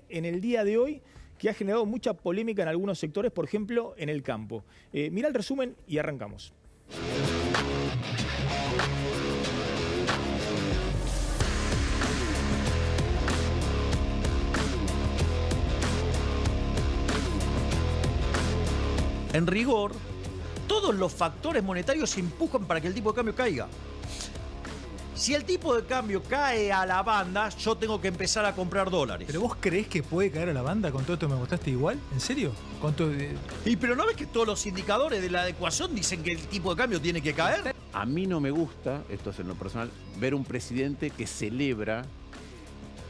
en el día de hoy que ha generado mucha polémica en algunos sectores, por ejemplo, en el campo. Mirá el resumen y arrancamos. En rigor, todos los factores monetarios empujan para que el tipo de cambio caiga. Si el tipo de cambio cae a la banda, yo tengo que empezar a comprar dólares. ¿Pero vos creés que puede caer a la banda con todo esto que me mostraste igual? ¿En serio? ¿Con todo, pero ¿no ves que todos los indicadores de la ecuación dicen que el tipo de cambio tiene que caer? A mí no me gusta, esto es en lo personal, ver un presidente que celebra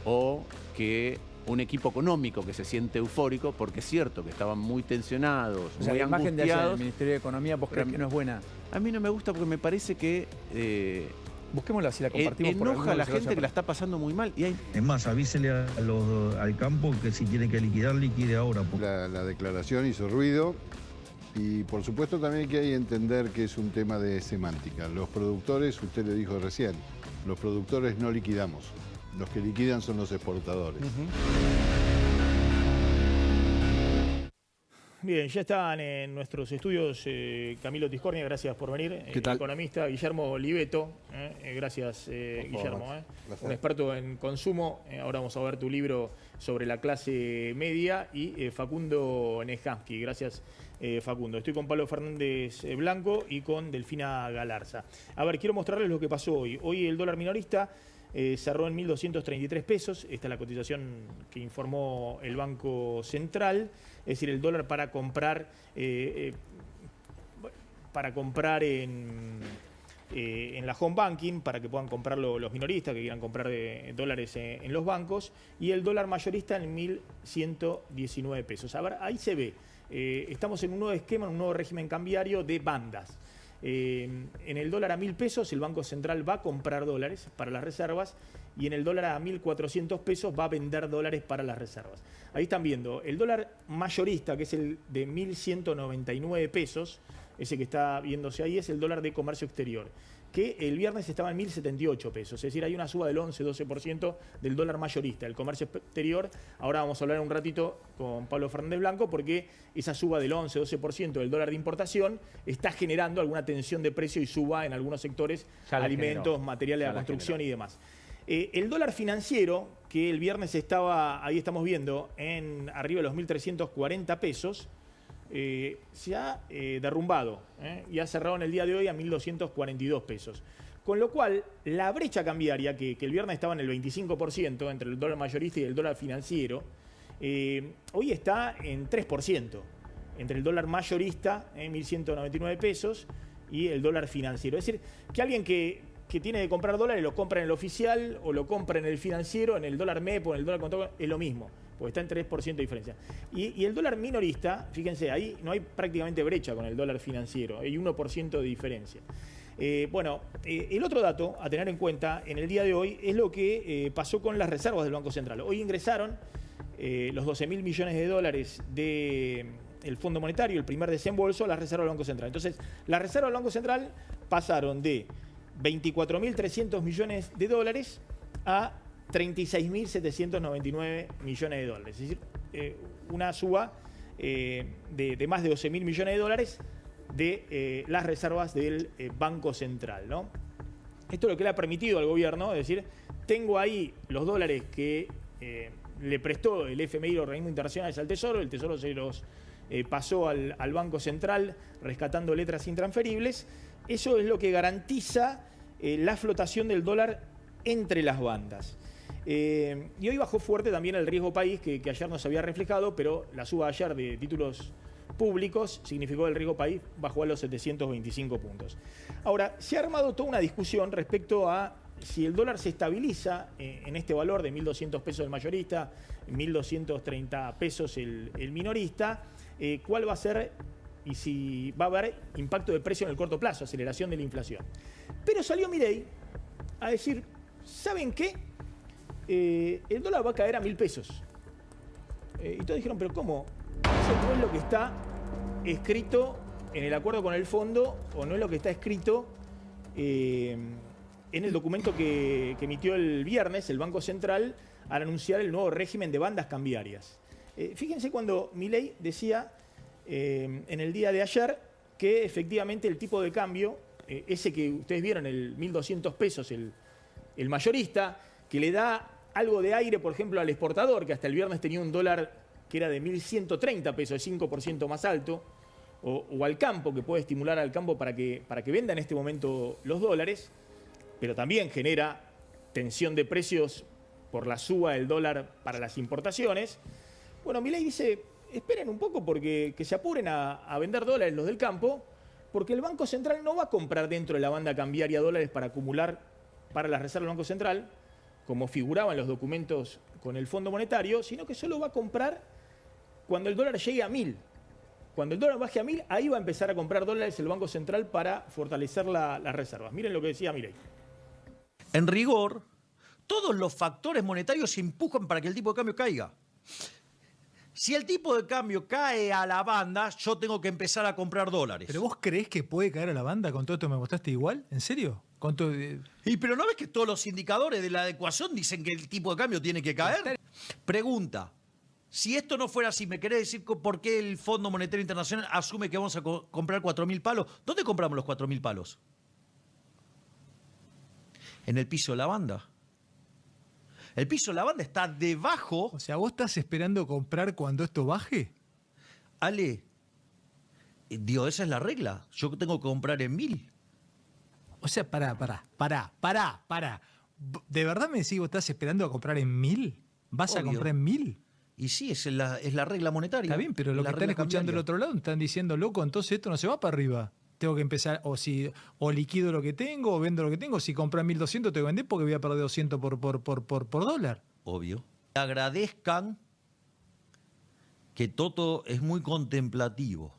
o que un equipo económico que se siente eufórico, porque es cierto que estaban muy tensionados, o sea, muy la imagen de ayer del angustiados. Ministerio de Economía, ¿vos crees que no es buena? A mí no me gusta porque me parece que busquémosla, si la compartimos por enoja a la gente que la está pasando muy mal. Y hay... Es más, avísele al campo que si tiene que liquidar, liquide ahora. La declaración hizo ruido y por supuesto también hay que entender que es un tema de semántica. Los productores, usted le dijo recién, los productores no liquidamos. Los que liquidan son los exportadores. Bien, ya están en nuestros estudios Camilo Tiscornia, gracias por venir. ¿Qué tal? Economista, Guillermo Oliveto, gracias Guillermo. Un experto en consumo. Ahora vamos a ver tu libro sobre la clase media. Y Facundo Nejansky, gracias Facundo. Estoy con Pablo Fernández Blanco y con Delfina Galarza. A ver, quiero mostrarles lo que pasó hoy. Hoy el dólar minorista cerró en 1.233 pesos. Esta es la cotización que informó el Banco Central. Es decir, el dólar para comprar en la home banking, para que puedan comprarlo los minoristas que quieran comprar dólares en los bancos, y el dólar mayorista en 1.119 pesos. A ver, ahí se ve. Estamos en un nuevo esquema, en un nuevo régimen cambiario de bandas. En el dólar a 1.000 pesos el Banco Central va a comprar dólares para las reservas, y en el dólar a 1.400 pesos va a vender dólares para las reservas. Ahí están viendo el dólar mayorista, que es el de 1.199 pesos, ese que está viéndose ahí es el dólar de comercio exterior, que el viernes estaba en 1.078 pesos, es decir, hay una suba del 11-12% del dólar mayorista, el comercio exterior. Ahora vamos a hablar un ratito con Pablo Fernández Blanco, porque esa suba del 11-12% del dólar de importación está generando alguna tensión de precio y suba en algunos sectores, alimentos, materiales de construcción y demás. El dólar financiero, que el viernes estaba, ahí estamos viendo, en arriba de los 1.340 pesos, se ha derrumbado y ha cerrado en el día de hoy a 1.242 pesos. Con lo cual, la brecha cambiaria, que el viernes estaba en el 25% entre el dólar mayorista y el dólar financiero, hoy está en 3%, entre el dólar mayorista en 1.199 pesos y el dólar financiero. Es decir, que alguien que tiene que comprar dólares lo compra en el oficial o lo compra en el financiero, en el dólar MEP o en el dólar contado, es lo mismo, porque está en 3% de diferencia. Y el dólar minorista, fíjense, ahí no hay prácticamente brecha con el dólar financiero, hay 1% de diferencia. El otro dato a tener en cuenta en el día de hoy es lo que pasó con las reservas del Banco Central. Hoy ingresaron los 12.000 millones de dólares del Fondo Monetario, el primer desembolso, a las reservas del Banco Central. Entonces, las reservas del Banco Central pasaron de 24.300 millones de dólares a 36.799 millones de dólares. Es decir, una suba de más de 12.000 millones de dólares de las reservas del Banco Central, ¿no? Esto es lo que le ha permitido al gobierno, es decir, tengo ahí los dólares que le prestó el FMI, los organismos internacionales, al Tesoro, el Tesoro se los pasó al Banco Central rescatando letras intransferibles. Eso es lo que garantiza la flotación del dólar entre las bandas. Y hoy bajó fuerte también el riesgo país, que ayer no se había reflejado, pero la suba ayer de títulos públicos significó que el riesgo país bajó a los 725 puntos. Ahora, se ha armado toda una discusión respecto a si el dólar se estabiliza en este valor de 1.200 pesos el mayorista, 1.230 pesos el minorista, cuál va a ser y si va a haber impacto de precio en el corto plazo, aceleración de la inflación. Pero salió Milei a decir, ¿saben qué? El dólar va a caer a 1.000 pesos. Y todos dijeron, ¿pero cómo? ¿Eso no es lo que está escrito en el acuerdo con el fondo o no es lo que está escrito en el documento que emitió el viernes el Banco Central al anunciar el nuevo régimen de bandas cambiarias. Fíjense cuando Milei decía en el día de ayer que efectivamente el tipo de cambio, ese que ustedes vieron, el 1.200 pesos, el mayorista, que le da algo de aire, por ejemplo, al exportador, que hasta el viernes tenía un dólar que era de 1.130 pesos, 5% más alto, o al campo, que puede estimular al campo para que venda en este momento los dólares, pero también genera tensión de precios por la suba del dólar para las importaciones. Bueno, Milei dice, esperen un poco porque que se apuren a vender dólares los del campo, porque el Banco Central no va a comprar dentro de la banda cambiaria dólares para acumular para las reservas del Banco Central, como figuraba en los documentos con el Fondo Monetario, sino que solo va a comprar cuando el dólar llegue a 1.000. Cuando el dólar baje a 1.000, ahí va a empezar a comprar dólares el Banco Central para fortalecer las reservas. Miren lo que decía Milei. En rigor, todos los factores monetarios empujan para que el tipo de cambio caiga. Si el tipo de cambio cae a la banda, yo tengo que empezar a comprar dólares. ¿Pero vos creés que puede caer a la banda con todo esto que me mostraste igual? ¿En serio? Con todo, pero ¿no ves que todos los indicadores de la ecuación dicen que el tipo de cambio tiene que caer? Pregunta. Si esto no fuera así, ¿me querés decir por qué el Fondo Monetario Internacional asume que vamos a comprar 4.000 palos? ¿Dónde compramos los 4.000 palos? En el piso de la banda. El piso de la banda está debajo. O sea, ¿vos estás esperando comprar cuando esto baje? Ale, digo, esa es la regla. Yo tengo que comprar en 1.000. O sea, pará. ¿De verdad me decís vos estás esperando a comprar en 1.000? ¿Vas a comprar en 1.000? Y sí, es la regla monetaria. Está bien, pero lo que están escuchando del otro lado están diciendo, loco, entonces esto no se va para arriba. Tengo que empezar, o liquido lo que tengo, o vendo lo que tengo. Si compras 1.200, tengo que vender porque voy a perder 200 por dólar. Obvio. Agradezcan que Toto es muy contemplativo.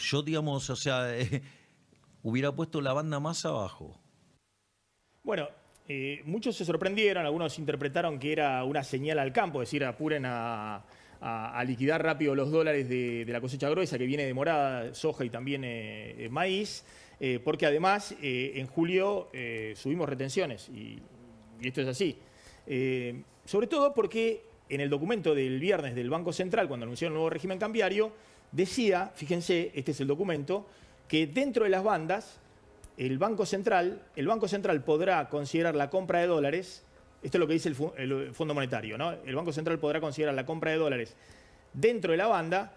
Yo, digamos, o sea, hubiera puesto la banda más abajo. Bueno, muchos se sorprendieron, algunos interpretaron que era una señal al campo, es decir, apuren a liquidar rápido los dólares de la cosecha gruesa que viene demorada, soja y también maíz, porque además en julio subimos retenciones y esto es así. Sobre todo porque en el documento del viernes del Banco Central, cuando anunció el nuevo régimen cambiario, decía, fíjense, este es el documento, que dentro de las bandas el Banco Central podrá considerar la compra de dólares. Esto es lo que dice el Fondo Monetario, ¿no? El Banco Central podrá considerar la compra de dólares dentro de la banda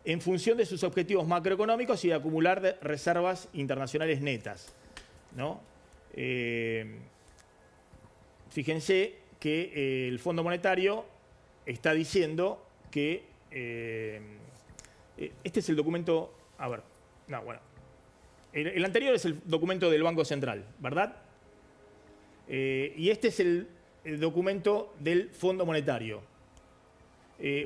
en función de sus objetivos macroeconómicos y de acumular reservas internacionales netas, ¿no? Fíjense que el Fondo Monetario está diciendo que este es el documento. A ver, no, bueno. El anterior es el documento del Banco Central, ¿verdad? Y este es el documento del Fondo Monetario.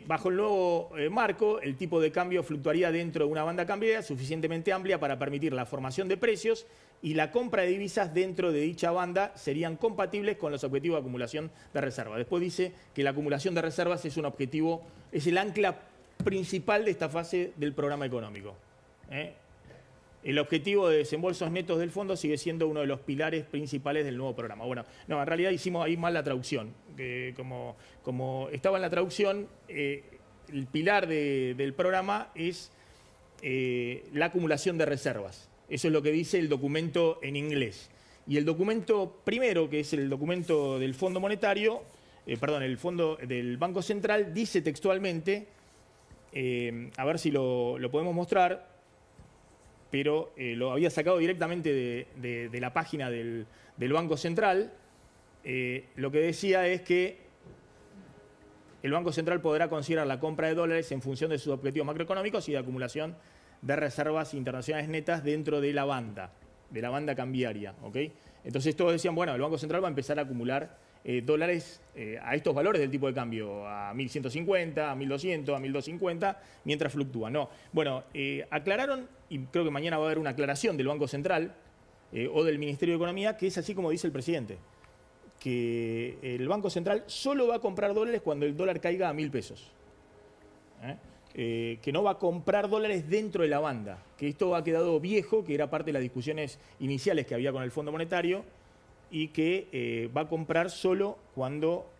Bajo el nuevo marco, el tipo de cambio fluctuaría dentro de una banda cambiaria suficientemente amplia para permitir la formación de precios y la compra de divisas dentro de dicha banda serían compatibles con los objetivos de acumulación de reservas. Después dice que la acumulación de reservas es un objetivo, es el ancla principal de esta fase del programa económico. El objetivo de desembolsos netos del fondo sigue siendo uno de los pilares principales del nuevo programa. Bueno, no, en realidad hicimos ahí mal la traducción. Que como estaba en la traducción, el pilar del programa es la acumulación de reservas. Eso es lo que dice el documento en inglés. Y el documento primero, que es el documento del Fondo Monetario, el Fondo del Banco Central, dice textualmente, a ver si lo podemos mostrar, pero lo había sacado directamente de la página del Banco Central. Lo que decía es que el Banco Central podrá considerar la compra de dólares en función de sus objetivos macroeconómicos y de acumulación de reservas internacionales netas dentro de la banda cambiaria. ¿Okay? Entonces todos decían, bueno, el Banco Central va a empezar a acumular dólares a estos valores del tipo de cambio, a 1.150, a 1.200, a 1.250, mientras fluctúa. No. Bueno, aclararon, y creo que mañana va a haber una aclaración del Banco Central o del Ministerio de Economía, que es así como dice el presidente, que el Banco Central solo va a comprar dólares cuando el dólar caiga a 1.000 pesos. Que no va a comprar dólares dentro de la banda, que esto ha quedado viejo, que era parte de las discusiones iniciales que había con el Fondo Monetario, y que va a comprar solo cuando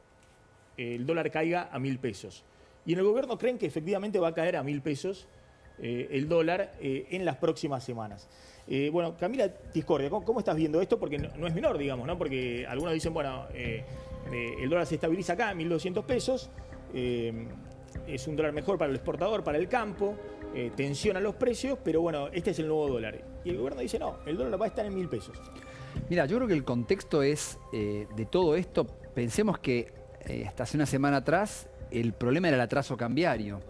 el dólar caiga a 1.000 pesos. Y en el gobierno creen que efectivamente va a caer a 1.000 pesos el dólar en las próximas semanas. Bueno, Camila Tiscordia, ¿cómo estás viendo esto? Porque no es menor, digamos, ¿no? Porque algunos dicen, bueno, el dólar se estabiliza acá a 1.200 pesos, es un dólar mejor para el exportador, para el campo, tensiona los precios, pero bueno, este es el nuevo dólar. Y el gobierno dice, no, el dólar va a estar en 1.000 pesos. Mira, yo creo que el contexto es de todo esto, pensemos que hasta hace una semana atrás el problema era el atraso cambiario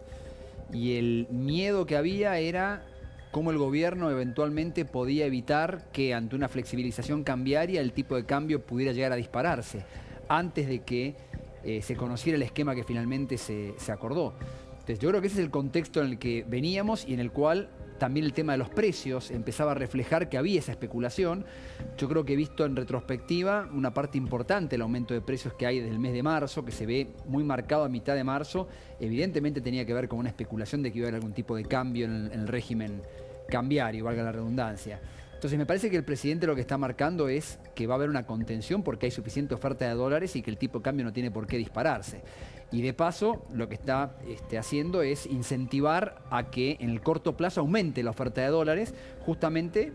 y el miedo que había era cómo el gobierno eventualmente podía evitar que ante una flexibilización cambiaria el tipo de cambio pudiera llegar a dispararse antes de que se conociera el esquema que finalmente se acordó. Entonces yo creo que ese es el contexto en el que veníamos y en el cual también el tema de los precios empezaba a reflejar que había esa especulación. Yo creo que he visto en retrospectiva una parte importante del aumento de precios que hay desde el mes de marzo, que se ve muy marcado a mitad de marzo. Evidentemente tenía que ver con una especulación de que iba a haber algún tipo de cambio en el régimen cambiario, valga la redundancia. Entonces me parece que el presidente lo que está marcando es que va a haber una contención porque hay suficiente oferta de dólares y que el tipo de cambio no tiene por qué dispararse. Y de paso, lo que está haciendo es incentivar a que en el corto plazo aumente la oferta de dólares, justamente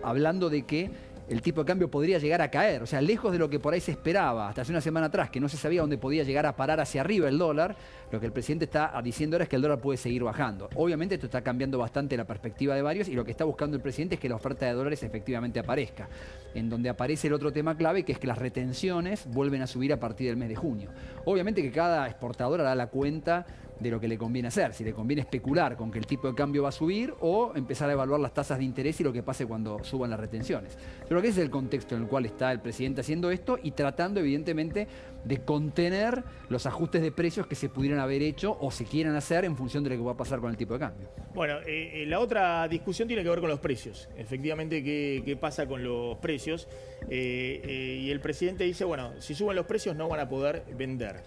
hablando de que el tipo de cambio podría llegar a caer. O sea, lejos de lo que por ahí se esperaba hasta hace una semana atrás, que no se sabía dónde podía llegar a parar hacia arriba el dólar, lo que el presidente está diciendo ahora es que el dólar puede seguir bajando. Obviamente esto está cambiando bastante la perspectiva de varios y lo que está buscando el presidente es que la oferta de dólares efectivamente aparezca. En donde aparece el otro tema clave, que es que las retenciones vuelven a subir a partir del mes de junio. Obviamente que cada exportador hará la cuenta de lo que le conviene hacer, si le conviene especular con que el tipo de cambio va a subir o empezar a evaluar las tasas de interés y lo que pase cuando suban las retenciones. Yo creo que ese es el contexto en el cual está el presidente haciendo esto y tratando evidentemente de contener los ajustes de precios que se pudieran haber hecho o se quieran hacer en función de lo que va a pasar con el tipo de cambio. Bueno, la otra discusión tiene que ver con los precios. Efectivamente, ¿qué pasa con los precios? Y el presidente dice, bueno, si suben los precios no van a poder vender.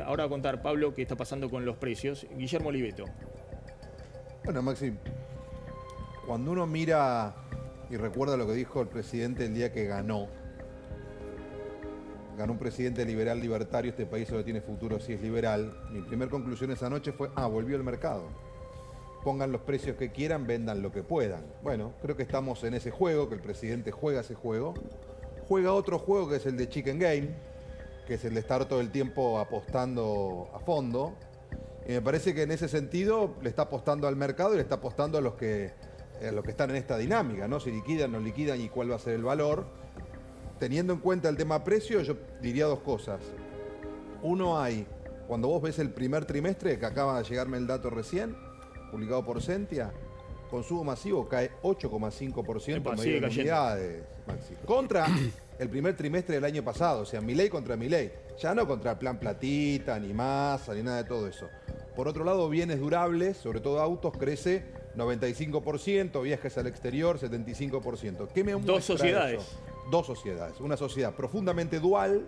Ahora va a contar Pablo qué está pasando con los precios. Guillermo Oliveto. Bueno, Maxi, cuando uno mira y recuerda lo que dijo el presidente el día que ganó un presidente liberal libertario, este país solo tiene futuro si es liberal, mi primera conclusión esa noche fue, volvió el mercado. Pongan los precios que quieran, vendan lo que puedan. Bueno, creo que estamos en ese juego, que el presidente juega ese juego. Juega otro juego que es el de Chicken Game, que es el de estar todo el tiempo apostando a fondo. Y me parece que en ese sentido le está apostando al mercado y le está apostando a los que están en esta dinámica, ¿no? Si liquidan, no liquidan y cuál va a ser el valor. Teniendo en cuenta el tema precio, yo diría dos cosas. Uno, cuando vos ves el primer trimestre, que acaba de llegarme el dato recién, publicado por Sentia, consumo masivo cae 8,5% en medio de unidades, Maxi. Contra el primer trimestre del año pasado, o sea, Milei contra Milei. Ya no contra el plan Platita, ni masa, ni nada de todo eso. Por otro lado, bienes durables, sobre todo autos, crece 95%, viajes al exterior 75%. ¿Qué me muestra Dos sociedades. eso? Dos sociedades. Una sociedad profundamente dual,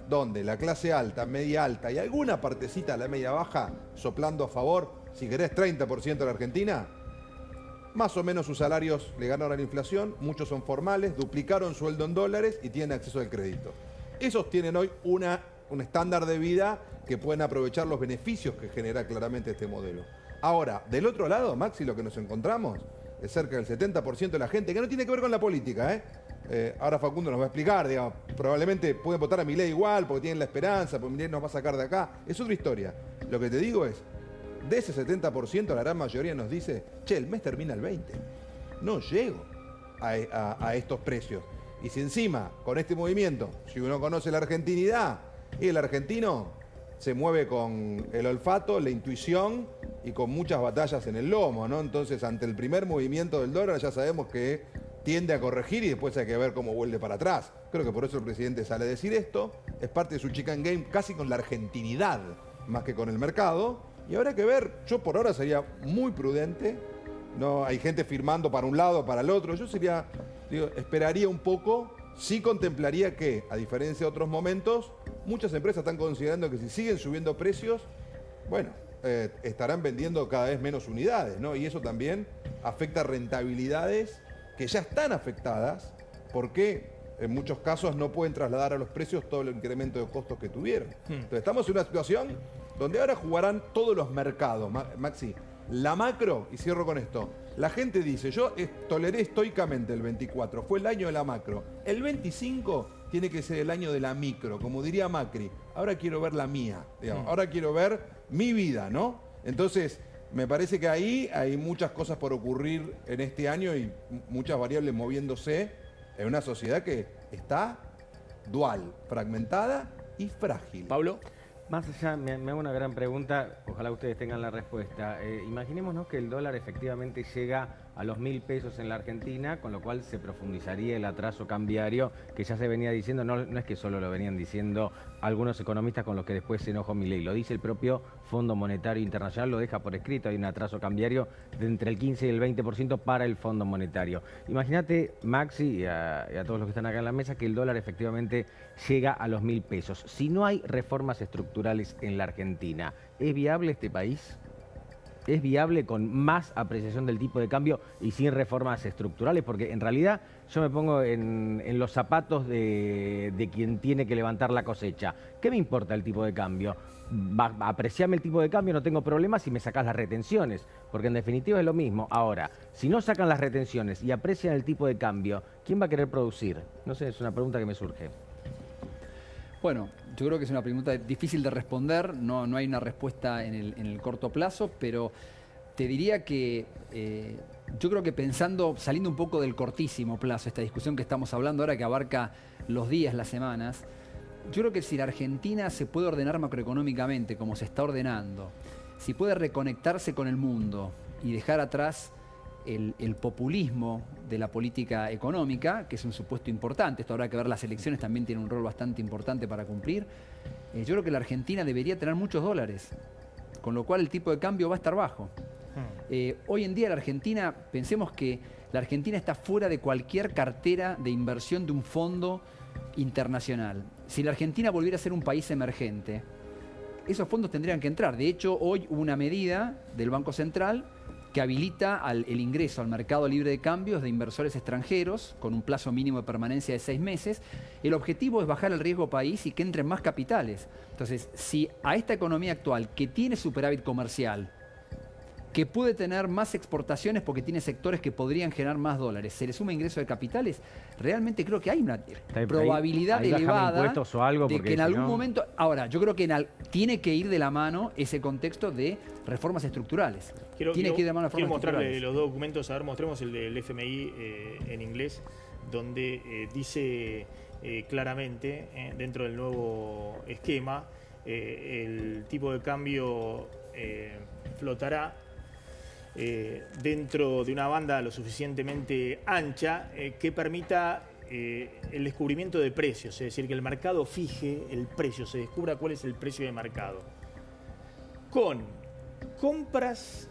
donde la clase alta, media alta y alguna partecita de la media baja soplando a favor, si querés 30% de la Argentina, más o menos sus salarios le ganaron a la inflación, muchos son formales, duplicaron sueldo en dólares y tienen acceso al crédito. Esos tienen hoy un estándar de vida que pueden aprovechar los beneficios que genera claramente este modelo. Ahora, del otro lado, Maxi, lo que nos encontramos es cerca del 70% de la gente, que no tiene que ver con la política, ahora Facundo nos va a explicar, digamos, probablemente pueden votar a Milei igual porque tienen la esperanza, porque Milei nos va a sacar de acá. Es otra historia. Lo que te digo es, de ese 70%, la gran mayoría nos dice, che, el mes termina el 20. No llego a estos precios. Y si encima, con este movimiento, si uno conoce la argentinidad, y el argentino se mueve con el olfato, la intuición y con muchas batallas en el lomo, ¿no? Entonces, ante el primer movimiento del dólar, ya sabemos que tiende a corregir y después hay que ver cómo vuelve para atrás. Creo que por eso el presidente sale a decir esto. Es parte de su chicken game casi con la argentinidad, más que con el mercado. Y habrá que ver, yo por ahora sería muy prudente. No hay gente firmando para un lado, para el otro. Yo esperaría un poco. Sí contemplaría que, a diferencia de otros momentos, muchas empresas están considerando que si siguen subiendo precios, bueno, estarán vendiendo cada vez menos unidades, ¿no? Y eso también afecta rentabilidades que ya están afectadas porque en muchos casos no pueden trasladar a los precios todo el incremento de costos que tuvieron. Entonces estamos en una situación donde ahora jugarán todos los mercados, Maxi. La macro, y cierro con esto, la gente dice, yo toleré estoicamente el 24, fue el año de la macro. El 25 tiene que ser el año de la micro, como diría Macri. Ahora quiero ver la mía, digamos. Ahora quiero ver mi vida, ¿no? Entonces, me parece que ahí hay muchas cosas por ocurrir en este año y muchas variables moviéndose en una sociedad que está dual, fragmentada y frágil. Pablo. Más allá, me hago una gran pregunta, ojalá ustedes tengan la respuesta. Imaginémonos que el dólar efectivamente llega a los 1.000 pesos en la Argentina, con lo cual se profundizaría el atraso cambiario que ya se venía diciendo, no es que solo lo venían diciendo algunos economistas con los que después se enojó Milei, lo dice el propio Fondo Monetario Internacional, lo deja por escrito, hay un atraso cambiario de entre el 15 y el 20% para el Fondo Monetario. Imagínate, Maxi, y a todos los que están acá en la mesa, que el dólar efectivamente llega a los 1.000 pesos. Si no hay reformas estructurales en la Argentina, ¿es viable este país? ¿Es viable con más apreciación del tipo de cambio y sin reformas estructurales? Porque en realidad yo me pongo en los zapatos de quien tiene que levantar la cosecha. ¿Qué me importa el tipo de cambio? Apreciame el tipo de cambio, no tengo problemas si me sacás las retenciones, porque en definitiva es lo mismo. Ahora, si no sacan las retenciones y aprecian el tipo de cambio, ¿quién va a querer producir? No sé, es una pregunta que me surge. Bueno, yo creo que es una pregunta difícil de responder, no hay una respuesta en el corto plazo, pero te diría que yo creo que saliendo un poco del cortísimo plazo, esta discusión que estamos hablando ahora que abarca los días, las semanas, yo creo que si la Argentina se puede ordenar macroeconómicamente como se está ordenando, si puede reconectarse con el mundo y dejar atrás el populismo de la política económica, que es un supuesto importante, esto habrá que ver, las elecciones también tienen un rol bastante importante para cumplir, yo creo que la Argentina debería tener muchos dólares, con lo cual el tipo de cambio va a estar bajo. Hoy en día la Argentina, pensemos que la Argentina está fuera de cualquier cartera de inversión de un fondo internacional. Si la Argentina volviera a ser un país emergente, esos fondos tendrían que entrar. De hecho, hoy hubo una medida del Banco Central que habilita el ingreso al mercado libre de cambios de inversores extranjeros con un plazo mínimo de permanencia de 6 meses. El objetivo es bajar el riesgo país y que entren más capitales. Entonces, si a esta economía actual, que tiene superávit comercial, que puede tener más exportaciones porque tiene sectores que podrían generar más dólares, se le suma ingreso de capitales, realmente creo que hay una probabilidad elevada o algo de que en algún momento... Ahora, yo creo que tiene que ir de la mano ese contexto de reformas estructurales. Quiero mostrarle los dos documentos. A ver, mostremos el del FMI en inglés, donde dice claramente, dentro del nuevo esquema, el tipo de cambio flotará dentro de una banda lo suficientemente ancha que permita el descubrimiento de precios, es decir, que el mercado fije el precio, se descubra cuál es el precio de mercado. Con compras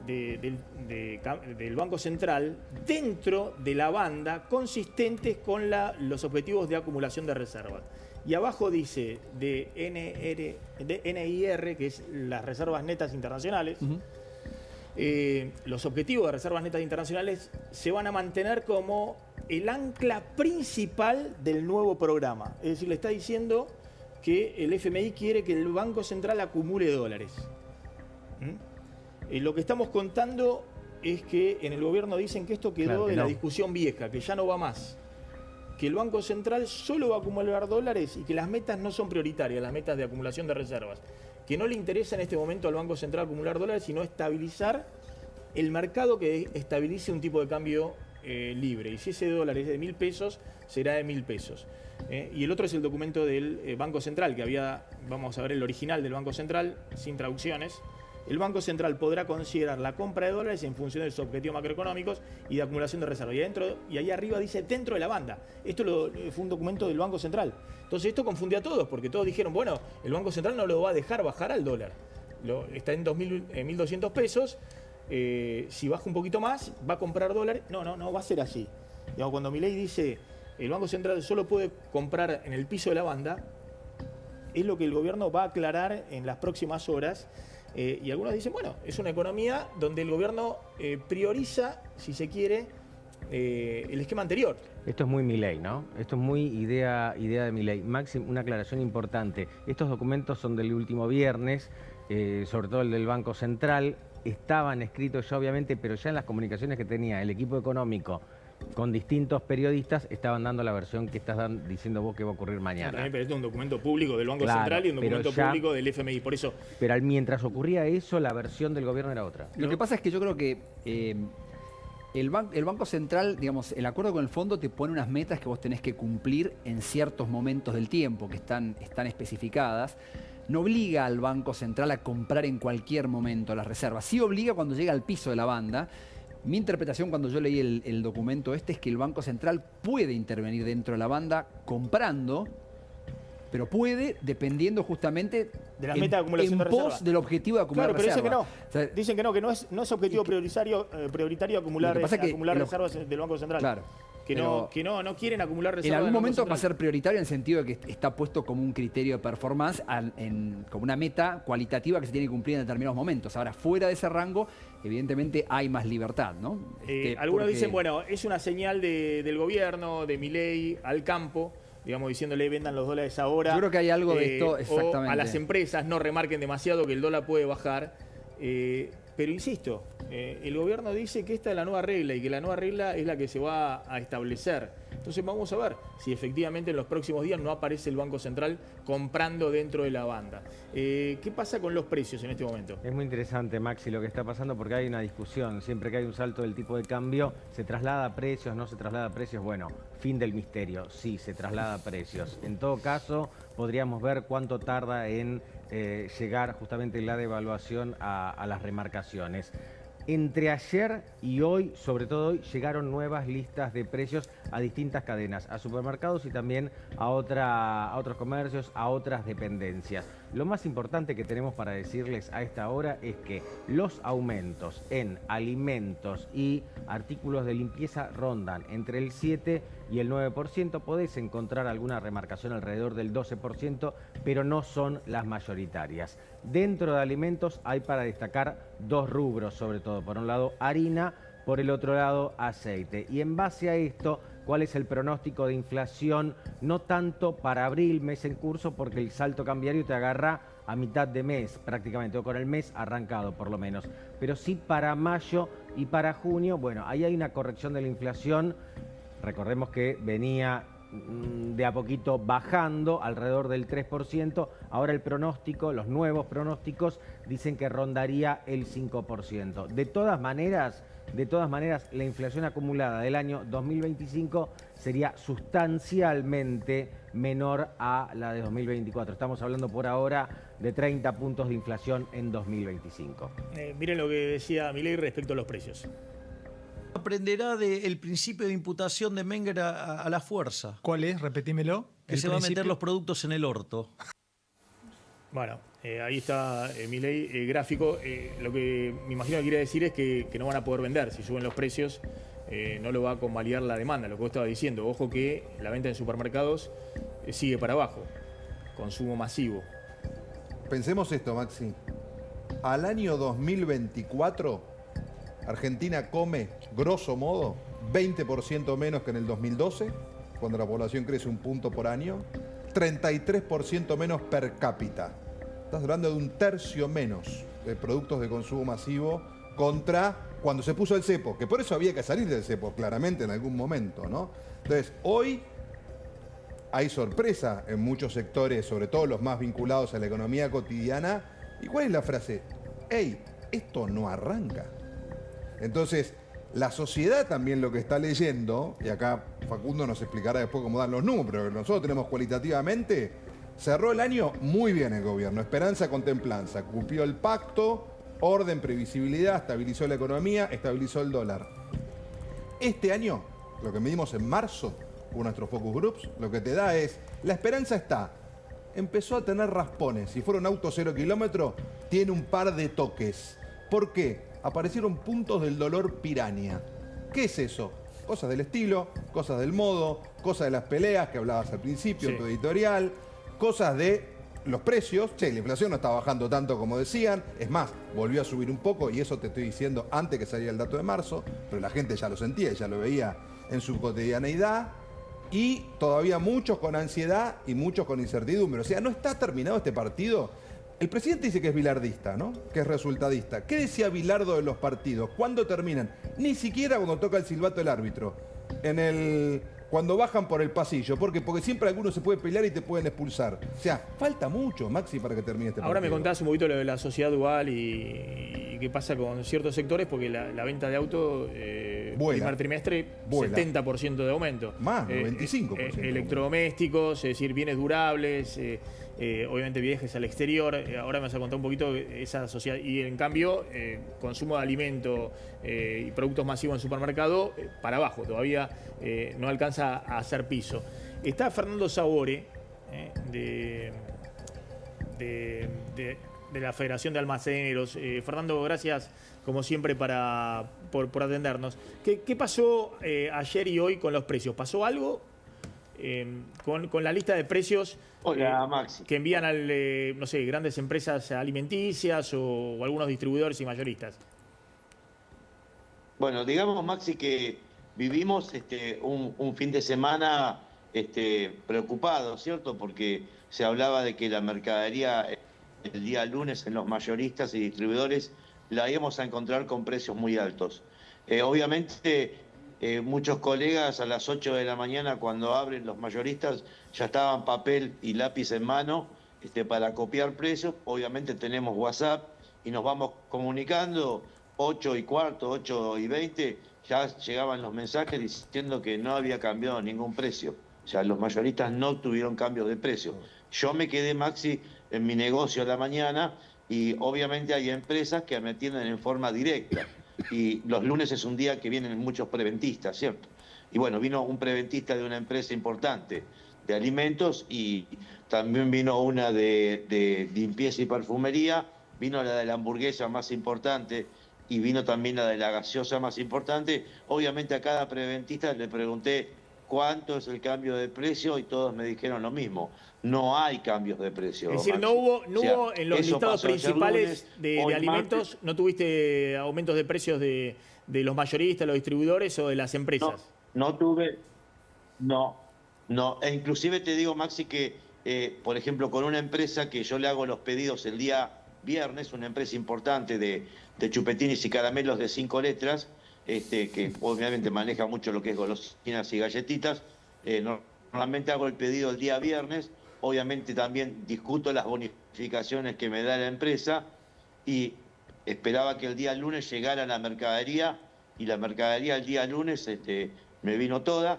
del Banco Central dentro de la banda consistentes con los objetivos de acumulación de reservas. Y abajo dice de NIR, que es las reservas netas internacionales. Los objetivos de reservas netas internacionales se van a mantener como el ancla principal del nuevo programa. Es decir, le está diciendo que el FMI quiere que el Banco Central acumule dólares. Lo que estamos contando es que en el gobierno dicen que esto quedó de la discusión vieja, que ya no va más. Que el Banco Central solo va a acumular dólares y que las metas no son prioritarias, las metas de acumulación de reservas. Que no le interesa en este momento al Banco Central acumular dólares, sino estabilizar el mercado, que estabilice un tipo de cambio libre. Y si ese dólar es de 1.000 pesos, será de 1.000 pesos. Y el otro es el documento del Banco Central, que vamos a ver el original del Banco Central, sin traducciones. El Banco Central podrá considerar la compra de dólares en función de sus objetivos macroeconómicos y de acumulación de reservas. Y ahí arriba dice dentro de la banda. Esto fue un documento del Banco Central. Entonces esto confunde a todos, porque todos dijeron, bueno, el Banco Central no lo va a dejar bajar al dólar. Está en 1.200 pesos. Si baja un poquito más, va a comprar dólares. No va a ser así. Digamos, cuando Milei dice el Banco Central solo puede comprar en el piso de la banda, es lo que el gobierno va a aclarar en las próximas horas. Y algunos dicen, bueno, es una economía donde el gobierno prioriza, si se quiere, el esquema anterior. Esto es muy Milei, ¿no? Esto es muy idea de Milei. Maxi, una aclaración importante. Estos documentos son del último viernes, sobre todo el del Banco Central. Estaban escritos ya, obviamente, pero ya en las comunicaciones que tenía el equipo económico con distintos periodistas estaban dando la versión que estás diciendo vos que va a ocurrir mañana. También, pero este es un documento público del Banco Claro, Central y un documento pero ya- público del FMI. Por eso, Pero mientras ocurría eso, la versión del gobierno era otra. Lo que pasa es que yo creo que el Banco Central, digamos, el acuerdo con el fondo te pone unas metas que vos tenés que cumplir en ciertos momentos del tiempo que están especificadas. No obliga al Banco Central a comprar en cualquier momento las reservas. Sí obliga cuando llega al piso de la banda. Mi interpretación cuando yo leí el documento es que el Banco Central puede intervenir dentro de la banda comprando, pero puede dependiendo justamente de las metas de acumulación en de pos reserva. del objetivo de acumular Claro, pero dicen que reserva. no. O sea, Dicen que no es objetivo prioritario acumular, Lo que pasa es que acumular el- reservas del Banco Central. Claro. Que no quieren acumular reservas. En algún del Banco momento va a Central. ser prioritario en el sentido de que está puesto como un criterio de performance, como una meta cualitativa que se tiene que cumplir en determinados momentos. Ahora, fuera de ese rango, evidentemente hay más libertad, ¿no? Algunos Porque- dicen, bueno, es una señal del gobierno, de Milei al campo, digamos, diciéndole vendan los dólares ahora. Yo creo que hay algo de esto, O exactamente. a las empresas no remarquen demasiado que el dólar puede bajar. Pero insisto, el gobierno dice que esta es la nueva regla y que la nueva regla es la que se va a establecer. Entonces vamos a ver si efectivamente en los próximos días no aparece el Banco Central comprando dentro de la banda. ¿Qué pasa con los precios en este momento? Es muy interesante, Maxi, lo que está pasando porque hay una discusión. Siempre que hay un salto del tipo de cambio, ¿se traslada a precios? ¿No se traslada a precios? Bueno, fin del misterio. Sí, se traslada a precios. En todo caso, podríamos ver cuánto tarda en llegar justamente la devaluación a las remarcaciones. Entre ayer y hoy, sobre todo hoy, llegaron nuevas listas de precios a distintas cadenas, a supermercados y también a otros comercios, a otras dependencias. Lo más importante que tenemos para decirles a esta hora es que los aumentos en alimentos y artículos de limpieza rondan entre el 7 y el 9%. Podés encontrar alguna remarcación alrededor del 12%, pero no son las mayoritarias. Dentro de alimentos hay para destacar dos rubros, sobre todo. Por un lado, harina, por el otro lado, aceite. Y en base a esto, ¿cuál es el pronóstico de inflación? No tanto para abril, mes en curso, porque el salto cambiario te agarra a mitad de mes prácticamente, o con el mes arrancado por lo menos. Pero sí para mayo y para junio, bueno, ahí hay una corrección de la inflación. Recordemos que venía de a poquito bajando alrededor del 3%. Ahora el pronóstico, los nuevos pronósticos dicen que rondaría el 5%. De todas maneras, la inflación acumulada del año 2025 sería sustancialmente menor a la de 2024. Estamos hablando por ahora de 30 puntos de inflación en 2025. Miren lo que decía Milei respecto a los precios. Aprenderá del principio de imputación de Menger a la fuerza. ¿Cuál es? Repetímelo. Que El se va a meter principio. los productos en el orto. Bueno, ahí está Milei gráfico. Lo que me imagino que quiere decir es que no van a poder vender. Si suben los precios, no lo va a convalidar la demanda, lo que vos estabas diciendo. Ojo que la venta en supermercados sigue para abajo. Consumo masivo. Pensemos esto, Maxi. Al año 2024, Argentina come, grosso modo, 20% menos que en el 2012, cuando la población crece 1 punto por año, 33% menos per cápita. Estás hablando de 1/3 menos de productos de consumo masivo contra cuando se puso el cepo, que por eso había que salir del cepo, claramente, en algún momento, ¿no? Entonces, hoy hay sorpresa en muchos sectores, sobre todo los más vinculados a la economía cotidiana. ¿Y cuál es la frase? ¡Ey, esto no arranca! Entonces, la sociedad también lo que está leyendo, y acá Facundo nos explicará después cómo dan los números, pero nosotros tenemos cualitativamente, cerró el año muy bien el gobierno, esperanza con templanza, cumplió el pacto, orden, previsibilidad, estabilizó la economía, estabilizó el dólar. Este año, lo que medimos en marzo, con nuestros focus groups, lo que te da es, la esperanza está, empezó a tener raspones, si fuera un auto 0 kilómetro, tiene un par de toques. ¿Por qué? Aparecieron puntos del dolor piraña. ¿Qué es eso? Cosas del estilo, cosas del modo, cosas de las peleas que hablabas al principio en tu editorial, cosas de los precios, che, la inflación no está bajando tanto como decían, es más, volvió a subir un poco y eso te estoy diciendo antes que saliera el dato de marzo, pero la gente ya lo sentía, ya lo veía en su cotidianeidad y todavía muchos con ansiedad y muchos con incertidumbre. O sea, no está terminado este partido. El presidente dice que es bilardista, ¿no? Que es resultadista. ¿Qué decía Bilardo de los partidos? ¿Cuándo terminan? Ni siquiera cuando toca el silbato del árbitro. Cuando bajan por el pasillo. ¿Por qué? Porque siempre alguno se puede pelear y te pueden expulsar. O sea, falta mucho, Maxi, para que termine este partido. Ahora me contás un poquito lo de la sociedad dual y qué pasa con ciertos sectores, porque la venta de auto, primer trimestre, Vuela. 70% de aumento. Más, 95%. Electrodomésticos, es decir, bienes durables, obviamente viajes al exterior. Ahora me vas a contar un poquito esa sociedad. Y en cambio, consumo de alimento y productos masivos en supermercado, para abajo, todavía no alcanza a hacer piso. Está Fernando Sabore, de la Federación de Almaceneros. Fernando, gracias como siempre por atendernos. ¿Qué pasó ayer y hoy con los precios? ¿Pasó algo con la lista de precios Maxi, que envían no sé, grandes empresas alimenticias o algunos distribuidores y mayoristas? Bueno, digamos, Maxi, que vivimos un fin de semana preocupado, ¿cierto? Porque se hablaba de que la mercadería el día lunes en los mayoristas y distribuidores la íbamos a encontrar con precios muy altos. Obviamente, muchos colegas a las 8 de la mañana, cuando abren los mayoristas, ya estaban papel y lápiz en mano para copiar precios. Obviamente tenemos WhatsApp y nos vamos comunicando. 8:15, 8:20, ya llegaban los mensajes diciendo que no había cambiado ningún precio. O sea, los mayoristas no tuvieron cambios de precio. Yo me quedé, Maxi, en mi negocio a la mañana y obviamente hay empresas que me atienden en forma directa. Y los lunes es un día que vienen muchos preventistas, ¿cierto? Y bueno, vino un preventista de una empresa importante de alimentos y también vino una de limpieza y perfumería, vino la de la hamburguesa más importante y vino también la de la gaseosa más importante. Obviamente a cada preventista le pregunté cuánto es el cambio de precio y todos me dijeron lo mismo. No hay cambios de precio. Es decir, no hubo en los listados principales de alimentos, ¿no tuviste aumentos de precios de los mayoristas, los distribuidores o de las empresas? No tuve, no. E inclusive te digo, Maxi, que por ejemplo con una empresa que yo le hago los pedidos el día viernes, una empresa importante de chupetines y caramelos de 5 letras, que obviamente maneja mucho lo que es golosinas y galletitas. Normalmente hago el pedido el día viernes, obviamente también discuto las bonificaciones que me da la empresa y esperaba que el día lunes llegara la mercadería y la mercadería el día lunes me vino toda,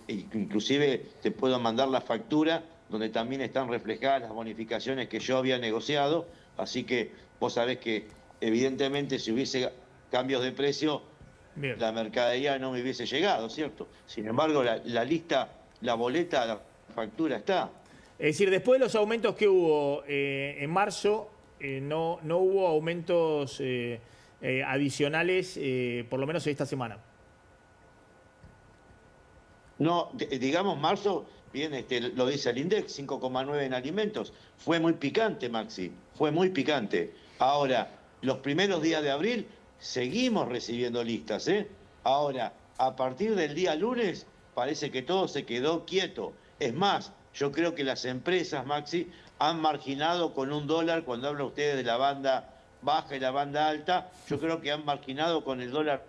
inclusive te puedo mandar la factura donde también están reflejadas las bonificaciones que yo había negociado, así que vos sabés que evidentemente si hubiese cambios de precio, bien, la mercadería no me hubiese llegado, ¿cierto? Sin embargo, la lista, la boleta, la factura está. Es decir, después de los aumentos que hubo en marzo, no hubo aumentos adicionales, por lo menos esta semana. No, digamos, marzo, bien, lo dice el INDEC, 5,9 en alimentos. Fue muy picante, Maxi, fue muy picante. Ahora, los primeros días de abril seguimos recibiendo listas, ¿eh? Ahora, a partir del día lunes, parece que todo se quedó quieto. Es más, yo creo que las empresas, Maxi, han marginado con $1, cuando hablan ustedes de la banda baja y la banda alta, yo creo que han marginado con el dólar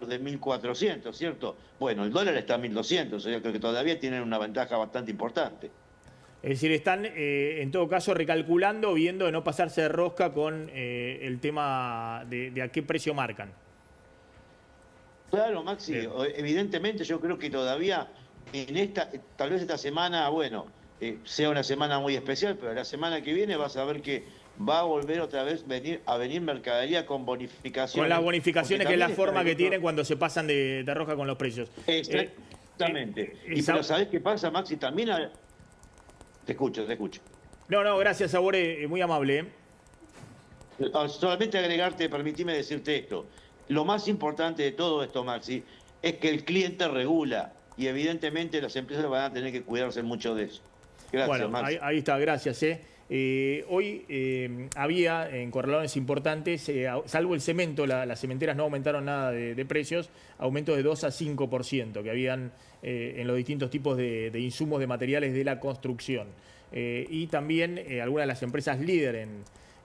de 1.400, ¿cierto? Bueno, el dólar está a 1.200, o sea, yo creo que todavía tienen una ventaja bastante importante. Es decir, están en todo caso recalculando, viendo de no pasarse de rosca con el tema de a qué precio marcan. Claro, Maxi, bien, evidentemente yo creo que todavía tal vez esta semana, bueno, sea una semana muy especial, pero la semana que viene vas a ver que va a volver otra vez a venir mercadería con bonificaciones. Con las bonificaciones, que es la forma que tienen cuando se pasan de rosca con los precios. Exactamente. Pero ¿sabés qué pasa, Maxi? También... Te escucho. No, gracias, Sabore, muy amable. Solamente agregarte, permitime decirte esto. Lo más importante de todo esto, Maxi, es que el cliente regula y evidentemente las empresas van a tener que cuidarse mucho de eso. Gracias, bueno, Maxi. Ahí está, gracias. Hoy había en corralones importantes, salvo el cemento, las cementeras no aumentaron nada de precios, aumentos de 2 a 5% que habían en los distintos tipos de insumos de materiales de la construcción. Y también algunas de las empresas líder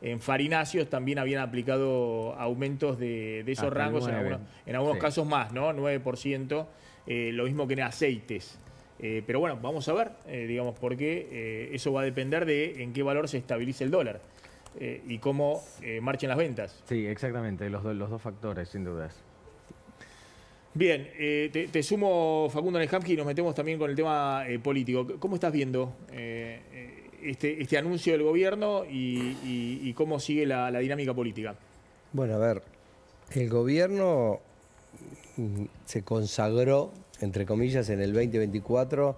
en farináceos también habían aplicado aumentos de esos hasta rangos, 9. en algunos Sí. casos más, ¿no? 9%, lo mismo que en aceites. Pero bueno, vamos a ver, digamos, porque eso va a depender de en qué valor se estabilice el dólar y cómo marchen las ventas. Sí, exactamente, los dos factores, sin dudas. Bien, te sumo, Facundo Nejamsky, y nos metemos también con el tema político. ¿Cómo estás viendo este anuncio del gobierno y cómo sigue la dinámica política? Bueno, a ver, el gobierno se consagró, entre comillas, en el 2024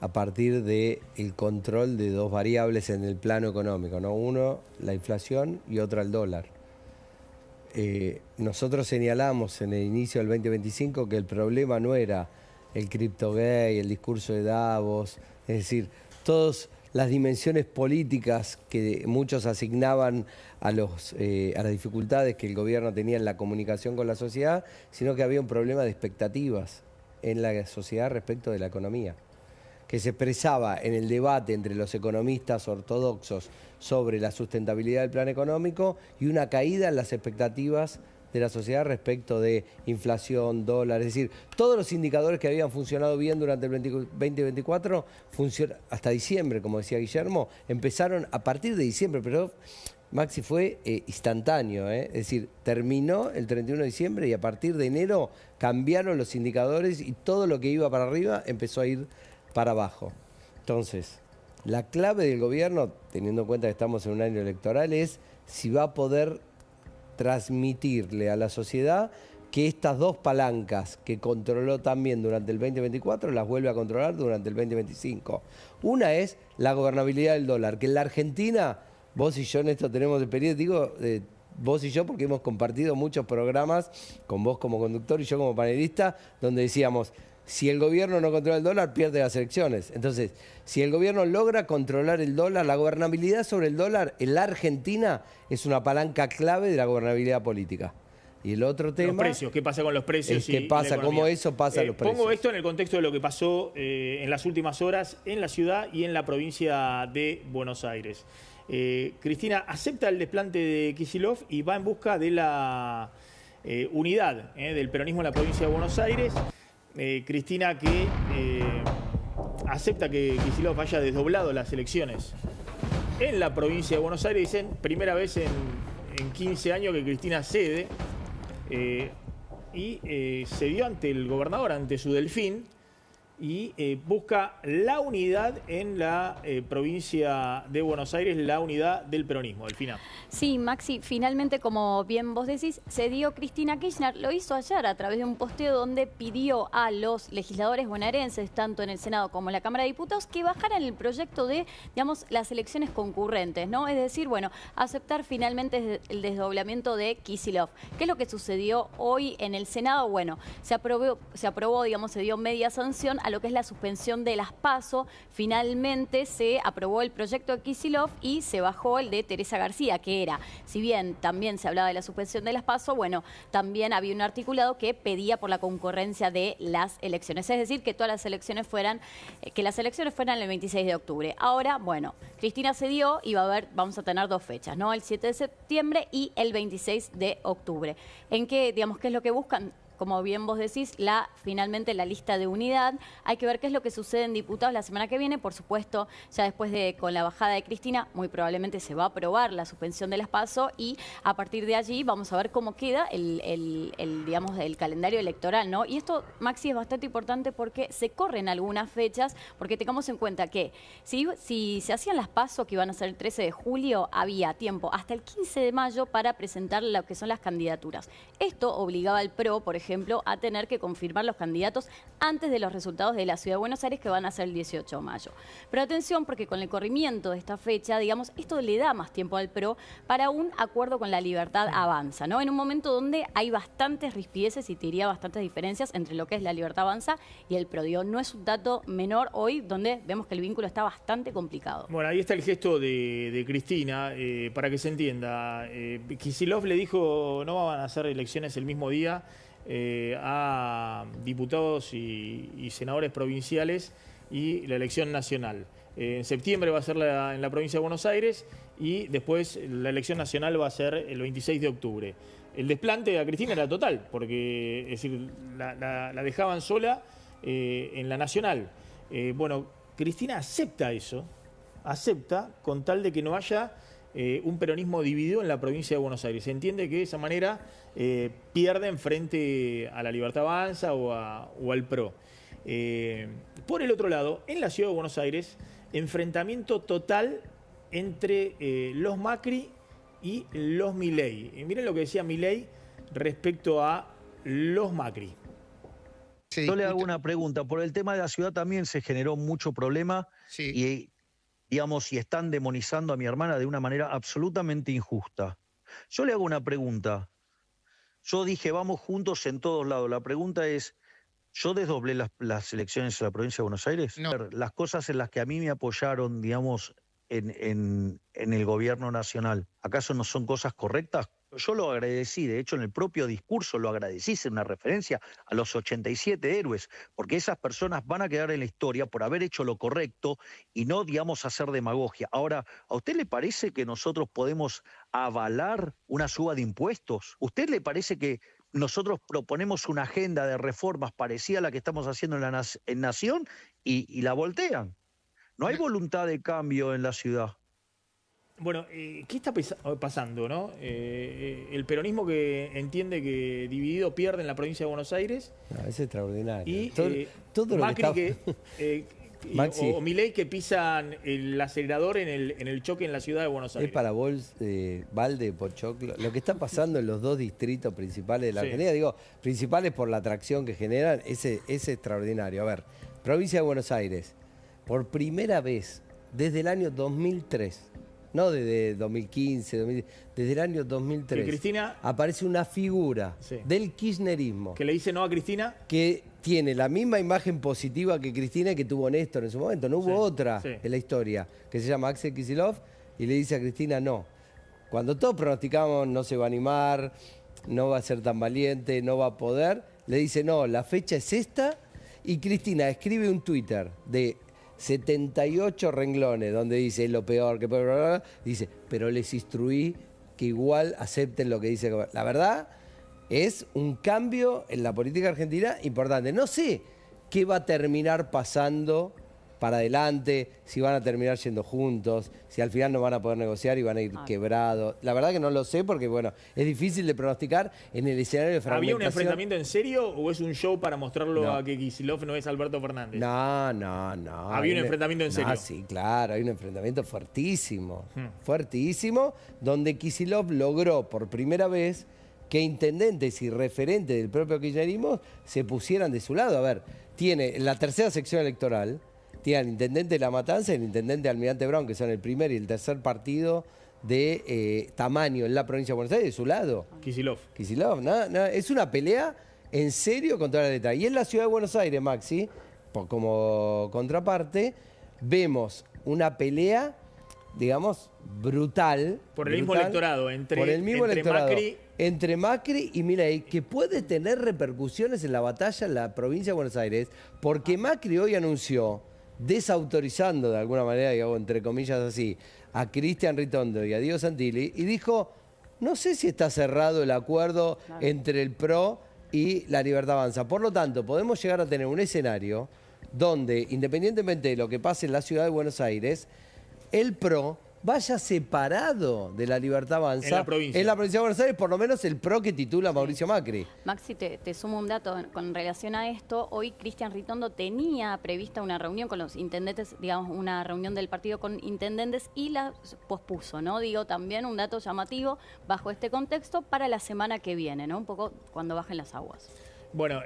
a partir del control de dos variables en el plano económico, ¿no? Uno, la inflación, y otra, el dólar. Nosotros señalamos en el inicio del 2025 que el problema no era el criptogay, el discurso de Davos, es decir, todas las dimensiones políticas que muchos asignaban a las dificultades que el gobierno tenía en la comunicación con la sociedad, sino que había un problema de expectativas en la sociedad respecto de la economía, que se expresaba en el debate entre los economistas ortodoxos sobre la sustentabilidad del plan económico y una caída en las expectativas de la sociedad respecto de inflación, dólar, es decir, todos los indicadores que habían funcionado bien durante el 2024, hasta diciembre, como decía Guillermo, empezaron a partir de diciembre, pero Maxi fue instantáneo, es decir, terminó el 31 de diciembre y a partir de enero cambiaron los indicadores y todo lo que iba para arriba empezó a ir para abajo. Entonces, la clave del gobierno, teniendo en cuenta que estamos en un año electoral, es si va a poder transmitirle a la sociedad que estas dos palancas que controló también durante el 2024 las vuelve a controlar durante el 2025. Una es la gobernabilidad del dólar, que en la Argentina, vos y yo en esto tenemos experiencia, digo, vos y yo porque hemos compartido muchos programas con vos como conductor y yo como panelista, donde decíamos, si el gobierno no controla el dólar, pierde las elecciones. Entonces, si el gobierno logra controlar el dólar, la gobernabilidad sobre el dólar en la Argentina es una palanca clave de la gobernabilidad política. Y el otro tema... Los precios, ¿qué pasa con los precios? ¿Qué pasa? ¿Cómo eso pasa a los precios? Pongo esto en el contexto de lo que pasó en las últimas horas en la ciudad y en la provincia de Buenos Aires. Cristina acepta el desplante de Kicillof y va en busca de la unidad del peronismo en la provincia de Buenos Aires. Cristina que acepta que Kicillof haya desdoblado las elecciones en la provincia de Buenos Aires. Dicen, primera vez en 15 años que Cristina cede y cedió ante el gobernador, ante su delfín, y busca la unidad en la provincia de Buenos Aires, la unidad del peronismo, Delfina. Sí, Maxi, finalmente, como bien vos decís, cedió Cristina Kirchner. Lo hizo ayer a través de un posteo donde pidió a los legisladores bonaerenses, tanto en el Senado como en la Cámara de Diputados, que bajaran el proyecto de, digamos, las elecciones concurrentes, ¿no? Es decir, bueno, aceptar finalmente el desdoblamiento de Kicillof. ¿Qué es lo que sucedió hoy en el Senado? Bueno, se aprobó, digamos, se dio media sanción a lo que es la suspensión de las PASO. Finalmente se aprobó el proyecto de Kicillof y se bajó el de Teresa García, que era, si bien también se hablaba de la suspensión de las PASO, bueno, también había un articulado que pedía por la concurrencia de las elecciones, es decir, que todas las elecciones fueran, el 26 de octubre. Ahora, bueno, Cristina cedió y vamos a tener dos fechas, ¿no? El 7 de septiembre y el 26 de octubre. ¿En qué, digamos, qué es lo que buscan? Como bien vos decís, finalmente la lista de unidad. Hay que ver qué es lo que sucede en diputados la semana que viene. Por supuesto, ya después con la bajada de Cristina, muy probablemente se va a aprobar la suspensión de las PASO y a partir de allí vamos a ver cómo queda digamos, el calendario electoral, ¿no? Y esto, Maxi, es bastante importante porque se corren algunas fechas, porque tengamos en cuenta que si se hacían las PASO, que iban a ser el 13 de julio, había tiempo hasta el 15 de mayo para presentar lo que son las candidaturas. Esto obligaba al PRO, por ejemplo, ejemplo, a tener que confirmar los candidatos antes de los resultados de la Ciudad de Buenos Aires, que van a ser el 18 de mayo. Pero atención, porque con el corrimiento de esta fecha, digamos, esto le da más tiempo al PRO para un acuerdo con La Libertad Avanza, ¿no? En un momento donde hay bastantes rispideces y te diría bastantes diferencias entre lo que es La Libertad Avanza y el PRO. Digo, no es un dato menor hoy, donde vemos que el vínculo está bastante complicado. Bueno, ahí está el gesto de Cristina, para que se entienda. Kicillof le dijo, no van a hacer elecciones el mismo día a diputados y senadores provinciales y la elección nacional. En septiembre va a ser en la provincia de Buenos Aires y después la elección nacional va a ser el 26 de octubre. El desplante a Cristina era total, porque es decir, la dejaban sola en la nacional. Bueno, Cristina acepta eso, acepta con tal de que no haya un peronismo dividido en la provincia de Buenos Aires. Se entiende que de esa manera pierden frente a La Libertad Avanza o al PRO. Por el otro lado, en la Ciudad de Buenos Aires, enfrentamiento total entre los Macri y los Milei. Miren lo que decía Milei respecto a los Macri. Yo le hago una pregunta. Por el tema de la ciudad también se generó mucho problema y, digamos, y están demonizando a mi hermana de una manera absolutamente injusta. Yo le hago una pregunta. Yo dije, vamos juntos en todos lados. La pregunta es, ¿yo desdoblé las elecciones en la provincia de Buenos Aires? No. Las cosas en las que a mí me apoyaron, digamos, en el gobierno nacional, ¿acaso no son cosas correctas? Yo lo agradecí, de hecho en el propio discurso lo agradecí, es una referencia a los 87 héroes, porque esas personas van a quedar en la historia por haber hecho lo correcto y no, digamos, hacer demagogia. Ahora, ¿a usted le parece que nosotros podemos avalar una suba de impuestos? ¿Usted le parece que nosotros proponemos una agenda de reformas parecida a la que estamos haciendo en Nación y la voltean? No hay voluntad de cambio en la ciudad. Bueno, ¿qué está pasando, no? El peronismo que entiende que dividido pierde en la provincia de Buenos Aires. No, es extraordinario. Y todo lo Macri o Milei que pisan el acelerador en el choque en la ciudad de Buenos Aires. Es para Valde, Pochoclo. Lo que está pasando en los dos distritos principales de la Argentina, digo, principales por la atracción que generan, es extraordinario. A ver, provincia de Buenos Aires, por primera vez desde el año 2003, no desde 2015, desde el año 2003, que Cristina aparece una figura del kirchnerismo. Que le dice no a Cristina. Que tiene la misma imagen positiva que Cristina que tuvo Néstor en su momento. No hubo otra en la historia, que se llama Axel Kicillof, y le dice a Cristina no. Cuando todos pronosticamos no se va a animar, no va a ser tan valiente, no va a poder, le dice no, la fecha es esta, y Cristina escribe un Twitter de 78 renglones donde dice es lo peor que puede, dice, pero les instruí que igual acepten lo que dice. La verdad es un cambio en la política argentina importante. No sé qué va a terminar pasando para adelante, si van a terminar yendo juntos, si al final no van a poder negociar y van a ir quebrados. La verdad que no lo sé porque, bueno, es difícil de pronosticar en el escenario de fragmentación. ¿Había un enfrentamiento en serio o es un show para mostrarlo a que Kicillof no es Alberto Fernández? No. ¿Había un enfrentamiento en serio? Sí, claro, hay un enfrentamiento fuertísimo, fuertísimo, donde Kicillof logró por primera vez que intendentes y referentes del propio kirchnerismo se pusieran de su lado. A ver, tiene en la tercera sección electoral, tiene al intendente de La Matanza y el intendente de Almirante Brown, que son el primer y el tercer partido de tamaño en la provincia de Buenos Aires, de su lado. Kicillof, es una pelea en serio contra la letra. Y en la ciudad de Buenos Aires, Maxi, como contraparte, vemos una pelea, digamos, brutal. Por el mismo electorado, entre Macri y Milei, que puede tener repercusiones en la batalla en la provincia de Buenos Aires, porque Macri hoy anunció, desautorizando de alguna manera, digamos, entre comillas así, a Cristian Ritondo y a Diego Santilli, y dijo, no sé si está cerrado el acuerdo entre el PRO y La Libertad Avanza. Por lo tanto, podemos llegar a tener un escenario donde, independientemente de lo que pase en la ciudad de Buenos Aires, el PRO vaya separado de La Libertad Avanza en la provincia de Buenos Aires, por lo menos el PRO que titula Mauricio Macri. Maxi, te sumo un dato con relación a esto. Hoy Cristian Ritondo tenía prevista una reunión con los intendentes, digamos, una reunión del partido con intendentes y la pospuso, ¿no? Digo, también un dato llamativo bajo este contexto para la semana que viene, ¿no? Un poco cuando bajen las aguas. Bueno,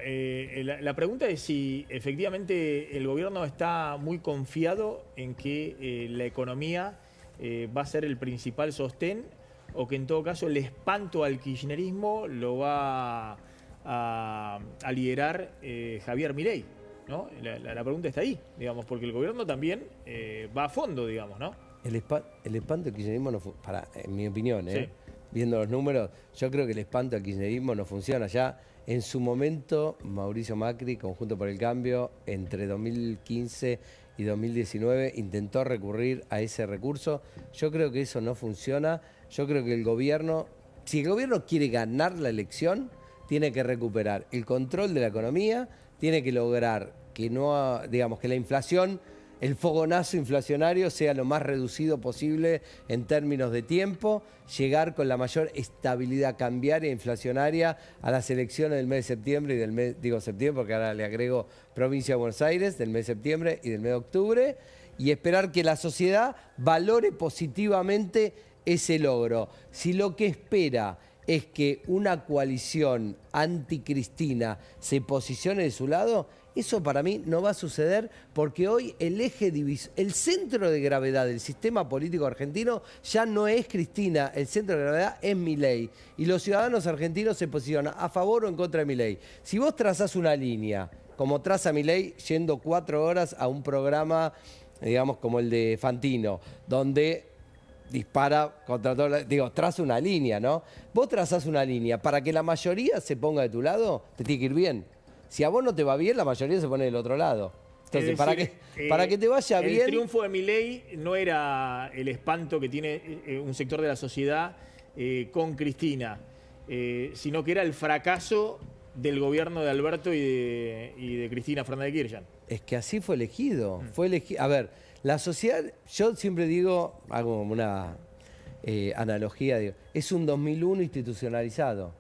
la pregunta es si efectivamente el gobierno está muy confiado en que la economía va a ser el principal sostén, o que en todo caso el espanto al kirchnerismo lo va a liderar Javier Milei, ¿no? La pregunta está ahí, digamos, porque el gobierno también va a fondo, digamos, ¿no? El espanto al kirchnerismo no en mi opinión, Sí. Viendo los números, yo creo que el espanto al kirchnerismo no funciona. Ya en su momento, Mauricio Macri, Conjunto por el Cambio, entre 2015 y 2019 intentó recurrir a ese recurso. Yo creo que eso no funciona. Yo creo que el gobierno, si el gobierno quiere ganar la elección, tiene que recuperar el control de la economía, tiene que lograr que no, digamos, que la inflación, el fogonazo inflacionario sea lo más reducido posible en términos de tiempo, llegar con la mayor estabilidad cambiaria e inflacionaria a las elecciones del mes de septiembre y del mes, digo septiembre porque ahora le agrego provincia de Buenos Aires, del mes de septiembre y del mes de octubre, y esperar que la sociedad valore positivamente ese logro. Si lo que espera es que una coalición anticristina se posicione de su lado, eso para mí no va a suceder, porque hoy el centro de gravedad del sistema político argentino ya no es Cristina, el centro de gravedad es Milei. Y los ciudadanos argentinos se posicionan a favor o en contra de Milei. Si vos trazás una línea, como traza Milei, yendo 4 horas a un programa, digamos, como el de Fantino, donde dispara contra todo, traza una línea, ¿no? Vos trazás una línea, para que la mayoría se ponga de tu lado, te tiene que ir bien. Si a vos no te va bien, la mayoría se pone del otro lado. Entonces, decir, para que te vaya bien... El triunfo de Milei no era el espanto que tiene un sector de la sociedad con Cristina, sino que era el fracaso del gobierno de Alberto y de Cristina Fernández de Kirchner. Es que así fue elegido. A ver, la sociedad, yo siempre digo, hago como una analogía, digo, es un 2001 institucionalizado.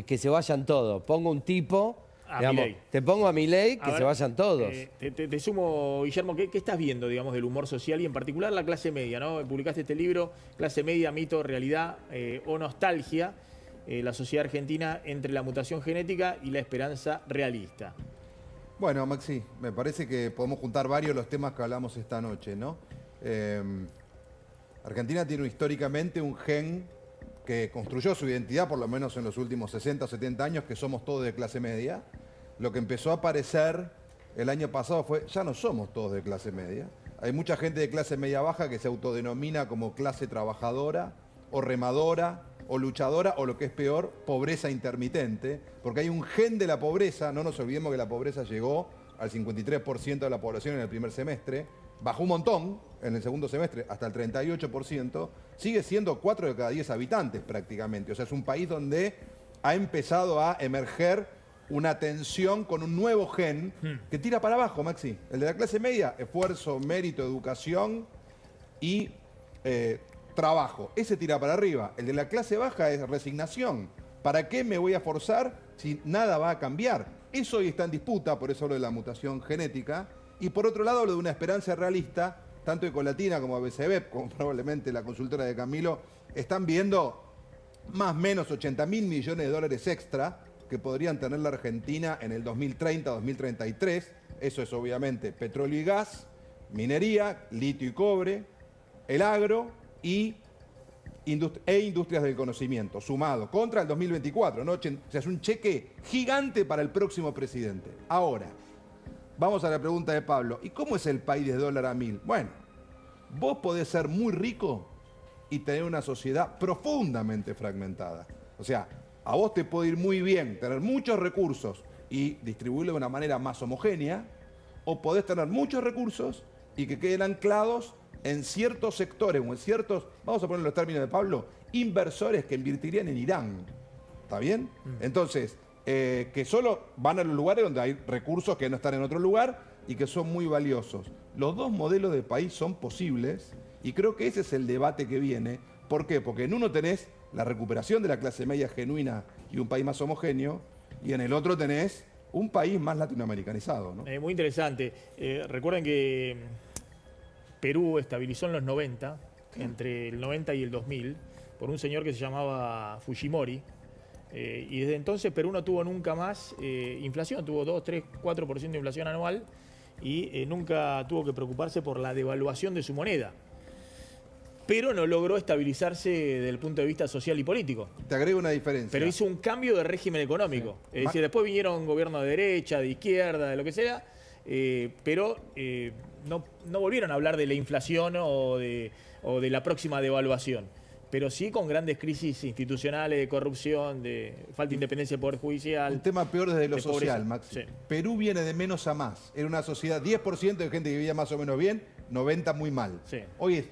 Que se vayan todos. Pongo un tipo... Digamos, te pongo a Milei, que se vayan todos. Te sumo, Guillermo, ¿qué estás viendo, digamos, del humor social y en particular la clase media, ¿no? Publicaste este libro, Clase Media, Mito, Realidad o Nostalgia, la sociedad argentina entre la mutación genética y la esperanza realista. Bueno, Maxi, me parece que podemos juntar varios de los temas que hablamos esta noche, ¿no? Argentina tiene históricamente un gen que construyó su identidad, por lo menos en los últimos 60 o 70 años, que somos todos de clase media. Lo que empezó a aparecer el año pasado fue, ya no somos todos de clase media. Hay mucha gente de clase media baja que se autodenomina como clase trabajadora, o remadora, o luchadora, o lo que es peor, pobreza intermitente, porque hay un gen de la pobreza. No nos olvidemos que la pobreza llegó al 53% de la población en el primer semestre, bajó un montón en el segundo semestre, hasta el 38%, sigue siendo 4 de cada 10 habitantes prácticamente. O sea, es un país donde ha empezado a emerger una tensión con un nuevo gen que tira para abajo, Maxi. El de la clase media, esfuerzo, mérito, educación y trabajo. Ese tira para arriba. El de la clase baja es resignación. ¿Para qué me voy a forzar si nada va a cambiar? Eso hoy está en disputa, por eso hablo de la mutación genética. Y por otro lado, lo de una esperanza realista, tanto Ecolatina como ABCB, como probablemente la consultora de Camilo, están viendo más o menos 80.000 millones de dólares extra que podrían tener la Argentina en el 2030-2033. Eso es obviamente petróleo y gas, minería, litio y cobre, el agro e industrias del conocimiento, sumado contra el 2024, ¿no? O sea, es un cheque gigante para el próximo presidente. Ahora, vamos a la pregunta de Pablo. ¿Y cómo es el país de dólar a 1000? Bueno, vos podés ser muy rico y tener una sociedad profundamente fragmentada. O sea, a vos te puede ir muy bien tener muchos recursos y distribuirlo de una manera más homogénea, o podés tener muchos recursos y que queden anclados en ciertos sectores o en ciertos, vamos a poner los términos de Pablo, inversores que invertirían en Irán. ¿Está bien? Entonces, que solo van a los lugares donde hay recursos que no están en otro lugar y que son muy valiosos. Los dos modelos de país son posibles y creo que ese es el debate que viene. ¿Por qué? Porque en uno tenés la recuperación de la clase media genuina y un país más homogéneo, y en el otro tenés un país más latinoamericanizado, ¿no? Muy interesante. Recuerden que Perú estabilizó en los 90, entre el 90 y el 2000, por un señor que se llamaba Fujimori, Y desde entonces Perú no tuvo nunca más inflación, tuvo 2, 3, 4% de inflación anual y nunca tuvo que preocuparse por la devaluación de su moneda. Pero no logró estabilizarse desde el punto de vista social y político. Te agrego una diferencia. Pero hizo un cambio de régimen económico. Es decir, después vinieron gobiernos de derecha, de izquierda, de lo que sea, pero no volvieron a hablar de la inflación o de la próxima devaluación. Pero sí con grandes crisis institucionales, de corrupción, de falta de independencia del Poder Judicial. Un tema peor desde lo social, pobreza. Maxi. Sí. Perú viene de menos a más. Era una sociedad, 10% de gente que vivía más o menos bien, 90% muy mal. Sí. Hoy es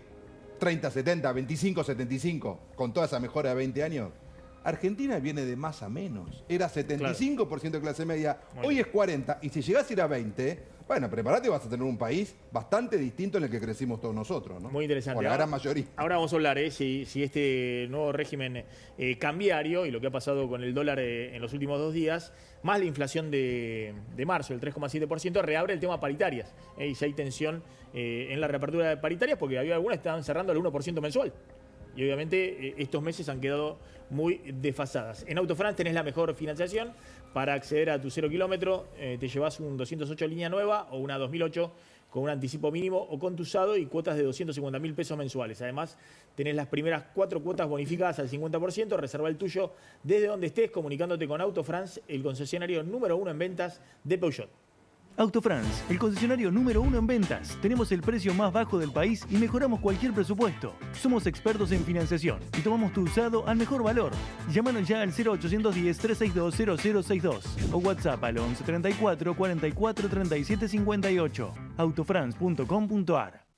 30, 70, 25, 75, con toda esa mejora de 20 años. Argentina viene de más a menos. Era 75% de clase media, hoy es 40%. Y si llegás a ir a 20%, bueno, prepárate, vas a tener un país bastante distinto en el que crecimos todos nosotros, ¿no? Muy interesante. O la gran mayoría. Ahora vamos a hablar si este nuevo régimen cambiario y lo que ha pasado con el dólar en los últimos 2 días, más la inflación de marzo, el 3,7%, reabre el tema paritarias. Y si hay tensión en la reapertura de paritarias, porque había algunas que estaban cerrando al 1% mensual. Y obviamente estos meses han quedado muy desfasadas. En Autofrance tenés la mejor financiación. Para acceder a tu 0 kilómetro te llevas un 208 línea nueva o una 2008 con un anticipo mínimo o con tu usado y cuotas de 250.000 pesos mensuales. Además, tenés las primeras 4 cuotas bonificadas al 50%. Reserva el tuyo desde donde estés comunicándote con Autofrance, el concesionario número 1 en ventas de Peugeot. Autofrance, el concesionario número 1 en ventas. Tenemos el precio más bajo del país y mejoramos cualquier presupuesto. Somos expertos en financiación y tomamos tu usado al mejor valor. Llámanos ya al 0810-362-0062 o WhatsApp al 11 34 44 37 58. Autofrance.com.ar.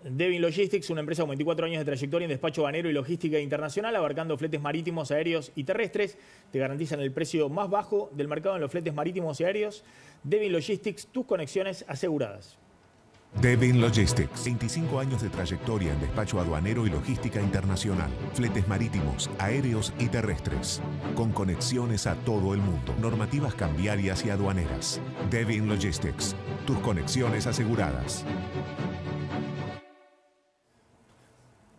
Devin Logistics, una empresa con 24 años de trayectoria en despacho banero y logística internacional, abarcando fletes marítimos, aéreos y terrestres. Te garantizan el precio más bajo del mercado en los fletes marítimos y aéreos. Devin Logistics, tus conexiones aseguradas. Devin Logistics, 25 años de trayectoria en despacho aduanero y logística internacional. Fletes marítimos, aéreos y terrestres. Con conexiones a todo el mundo. Normativas cambiarias y aduaneras. Devin Logistics, tus conexiones aseguradas.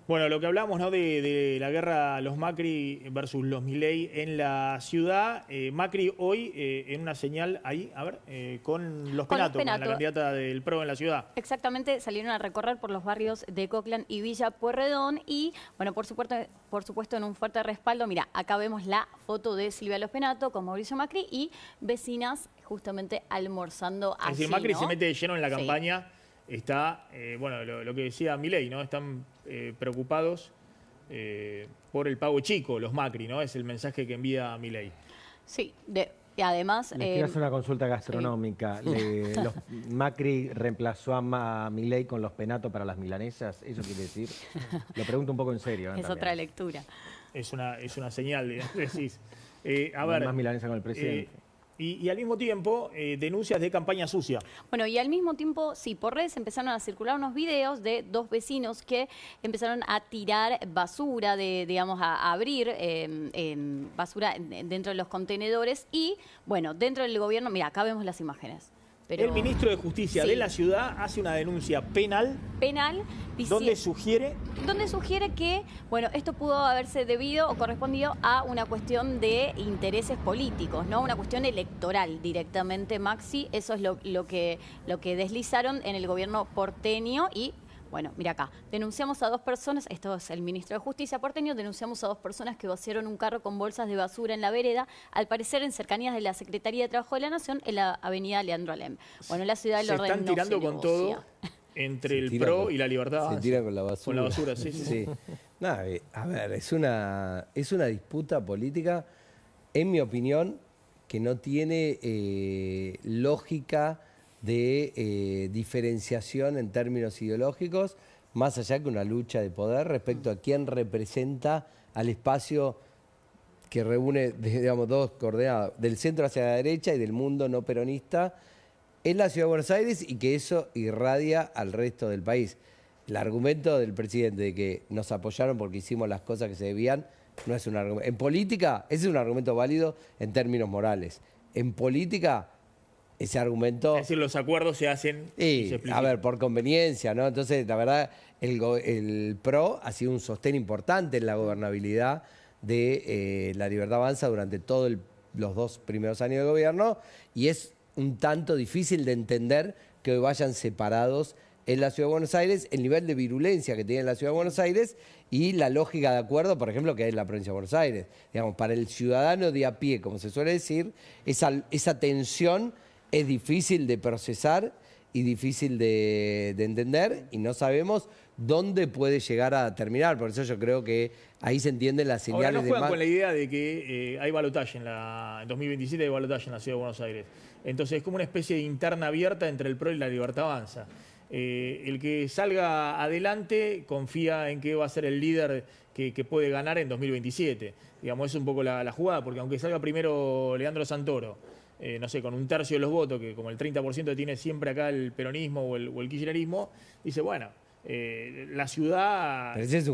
Bueno, lo que hablamos, ¿no? de la guerra los Macri versus los Milei en la ciudad. Macri hoy en una señal ahí, a ver, con los Penato, con la candidata del PRO en la ciudad. Exactamente, salieron a recorrer por los barrios de Coclan y Villa Pueyrredón y, bueno, por supuesto en un fuerte respaldo. Mira, acá vemos la foto de Silvia Los Penato con Mauricio Macri y vecinas justamente almorzando allí, es decir, Macri, ¿no?, se mete de lleno en la Sí. campaña. Está, bueno, lo que decía Milei, ¿no? Están preocupados por el pago chico, los Macri, ¿no? Es el mensaje que envía Milei. Sí, y además... Les quiero hacer una consulta gastronómica. Sí. ¿Macri reemplazó a Milei con los Penato para las milanesas? ¿Eso quiere decir? Lo pregunto un poco en serio. Es otra lectura. Es una señal, decís. A No ver, hay más milanesa con el presidente. Y al mismo tiempo, denuncias de campaña sucia. Bueno, y al mismo tiempo, sí, por redes empezaron a circular unos videos de 2 vecinos que empezaron a tirar basura, digamos, a abrir basura dentro de los contenedores. Y, bueno, dentro del gobierno, mira, acá vemos las imágenes. Pero, el ministro de Justicia sí. de la ciudad hace una denuncia penal. Donde sugiere que, bueno, esto pudo haberse debido o correspondido a una cuestión de intereses políticos, ¿no? Una cuestión electoral directamente, Maxi. Eso es lo que deslizaron en el gobierno porteño y... Bueno, mira acá, denunciamos a 2 personas, esto es el ministro de Justicia porteño, denunciamos a 2 personas que vaciaron un carro con bolsas de basura en la vereda, al parecer en cercanías de la Secretaría de Trabajo de la Nación, en la avenida Leandro Alem. Bueno, la ciudad del orden están tirando con todo entre el PRO y la Libertad. Se tira con la basura. Con la basura, sí. No, a ver, es una disputa política, en mi opinión, que no tiene lógica de diferenciación en términos ideológicos, más allá que una lucha de poder respecto a quién representa al espacio que reúne, digamos, 2 coordenadas, del centro hacia la derecha y del mundo no peronista, en la Ciudad de Buenos Aires y que eso irradia al resto del país. El argumento del presidente de que nos apoyaron porque hicimos las cosas que se debían no es un argumento. En política, ese es un argumento válido en términos morales. En política... ese argumento... Es decir, los acuerdos se hacen y se a ver, por conveniencia, ¿no? Entonces, la verdad, el PRO ha sido un sostén importante en la gobernabilidad de La Libertad Avanza durante todos los 2 primeros años de gobierno, y es un tanto difícil de entender que hoy vayan separados en la Ciudad de Buenos Aires, el nivel de virulencia que tiene la Ciudad de Buenos Aires y la lógica de acuerdo, por ejemplo, que hay en la provincia de Buenos Aires. Digamos, para el ciudadano de a pie, como se suele decir, esa tensión es difícil de procesar y difícil de entender, y no sabemos dónde puede llegar a terminar. Por eso yo creo que ahí se entienden las señales. Ahora no juegan con la idea de que hay balotaje en 2027 hay balotaje en la Ciudad de Buenos Aires. Entonces es como una especie de interna abierta entre el PRO y la Libertad Avanza. El que salga adelante confía en que va a ser el líder que puede ganar en 2027. Digamos, es un poco la jugada, porque aunque salga primero Leandro Santoro, no sé, con 1/3 de los votos, que como el 30% tiene siempre acá el peronismo o el kirchnerismo, dice, bueno, la ciudad... Pero ese es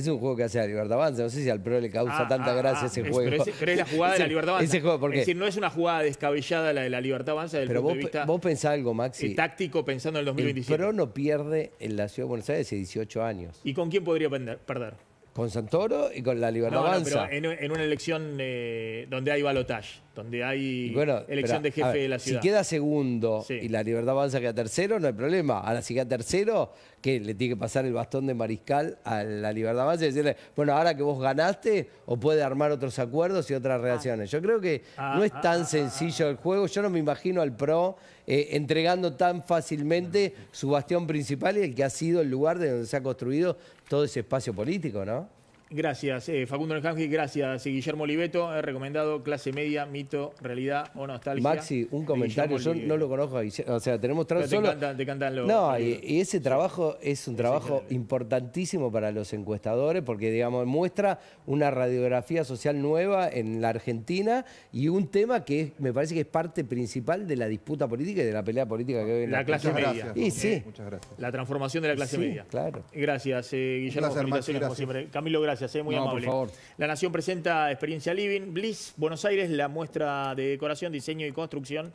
un juego que hace la Libertad Avanza. No sé si al PRO le causa tanta gracia ese juego. Pero es la jugada de la Libertad Avanza. Ese juego, ¿por qué? Es decir, no es una jugada descabellada la de la Libertad Avanza desde el punto de vista vos pensás algo, Maxi. Táctico, pensando en el 2027. El PRO no pierde en la Ciudad de Buenos Aires hace 18 años. ¿Y con quién podría perder? Con Santoro y con la Libertad Avanza. Pero en una elección donde hay balotaje, donde hay elección de jefe de la ciudad. Si queda segundo y la Libertad Avanza queda tercero, no hay problema. Ahora, si queda tercero, ¿qué? Le tiene que pasar el bastón de mariscal a la Libertad Avanza y decirle, bueno, ahora que vos ganaste, o puede armar otros acuerdos y otras relaciones. Yo creo que no es tan sencillo el juego. Yo no me imagino al PRO entregando tan fácilmente su bastión principal y el que ha sido el lugar de donde se ha construido todo ese espacio político, ¿no? Gracias, Facundo Nejanji, gracias, Guillermo Oliveto, he recomendado Clase Media, Mito, Realidad o Nostalgia. Maxi, un comentario, yo no lo conozco, o sea, tenemos solo... Te cantan los... No, y ese trabajo es un trabajo importantísimo para los encuestadores, porque, digamos, muestra una radiografía social nueva en la Argentina y un tema que me parece que es parte principal de la disputa política y de la pelea política que hoy en la clase media. Y sí. Muchas gracias. La transformación de la clase media. Claro. Gracias, Guillermo, felicitaciones como siempre. Camilo, gracias. Muy amable. Por favor. La Nación presenta Experiencia Living, Bliss, Buenos Aires, la muestra de decoración, diseño y construcción